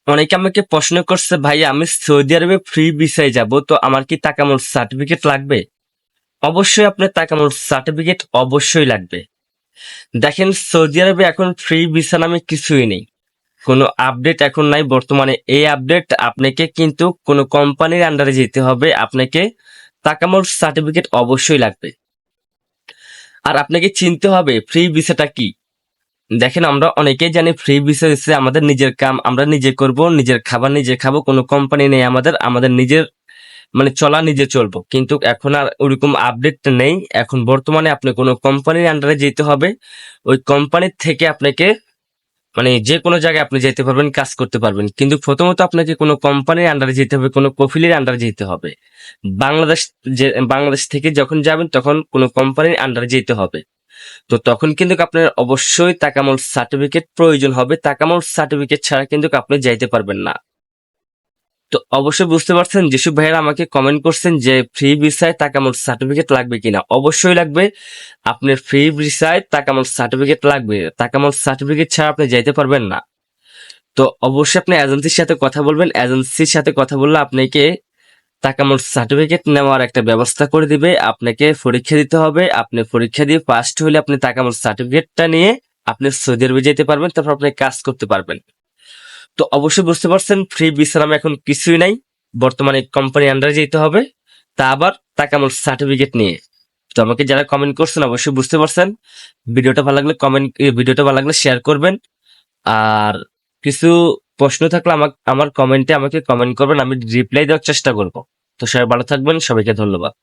অনেকে আমাকে প্রশ্ন করছে, ভাই আমি সৌদি আরবে ফ্রি ভিসায় যাব, তো আমার কি তাকামুল সার্টিফিকেট লাগবে? অবশ্যই আপনার তাকামুল সার্টিফিকেট অবশ্যই লাগবে। দেখেন, সৌদি আরবে এখন ফ্রি ভিসা নামে কিছুই নেই, কোনো আপডেট এখন নাই বর্তমানে। এই আপডেট আপনাকে কিন্তু কোনো কোম্পানির আন্ডারে যেতে হবে, আপনাকে তাকামুল সার্টিফিকেট অবশ্যই লাগবে। আর আপনাকে চিনতে হবে ফ্রি ভিসাটা কি। দেখেন, আমরা অনেকেই জানি ফ্রি ভিসা হচ্ছে আমাদের নিজের কাম আমরা নিজে করব, নিজের খাবার নিজে খাবো, কোনো কোম্পানি নেই আমাদের, আমাদের নিজের মানে চলা নিজে চলবো। কিন্তু এখন আর ওরকম আপডেট নেই। এখন বর্তমানে আপনি কোনো কোম্পানির আন্ডারে যেতে হবে, ওই কোম্পানির থেকে আপনাকে মানে যে কোনো জায়গায় আপনি যেতে পারবেন, কাজ করতে পারবেন। কিন্তু প্রথমত আপনাকে কোনো কোম্পানির আন্ডারে যেতে হবে, কোনো কফিলের আন্ডারে যেতে হবে। বাংলাদেশ যে বাংলাদেশ থেকে যখন যাবেন তখন কোনো কোম্পানির আন্ডারে যেতে হবে। তো তখন কিন্তু আপনার অবশ্যই তাকামুল সার্টিফিকেট প্রয়োজন হবে। তাকামুল সার্টিফিকেট ছাড়া কিন্তু আপনি যাইতে পারবেন না। তো অবশ্যই বুঝতে পারছেন, যেসব ভাইয়েরা আমাকে কমেন্ট করছেন যে ফ্রি ভিসায় তাকামুল সার্টিফিকেট লাগবে কিনা। অবশ্যই লাগবে। আপনার ফ্রি ভিসায় তাকামুল সার্টিফিকেট লাগবে। তাকামুল সার্টিফিকেট ছাড়া আপনি যাইতে পারবেন না। তো অবশ্যই আপনি এজেন্সির সাথে কথা বলবেন। এজেন্সির সাথে কথা বললে আপনাকে তাকামুল সার্টিফিকেট নেওয়ার একটা ব্যবস্থা করে দিবে। আপনাকে পরীক্ষা দিতে হবে। আপনি পরীক্ষা দিয়ে পাস্ট হলে আপনি তাকামুল সার্টিফিকেটটা নিয়ে আপনি সৌদি আরবে যেতে পারবেন, তারপর আপনি কাজ করতে পারবেন। তো অবশ্যই বুঝতে পারছেন, ফ্রি ভিসা নামে এখন কিছুই নাই। বর্তমানে কোম্পানি আন্ডারে যেতে হবে, তা আবার তাকামুল সার্টিফিকেট নিয়ে। তো আমাকে যারা কমেন্ট করছেন অবশ্যই বুঝতে পারছেন। ভিডিওটা ভালো লাগলে শেয়ার করবেন। আর কিছু প্রশ্ন থাকলে আমার কমেন্টে আমাকে কমেন্ট করবেন, আমি রিপ্লাই দেওয়ার চেষ্টা করব। তো সবাই ভালো থাকবেন, সবাইকে ধন্যবাদ।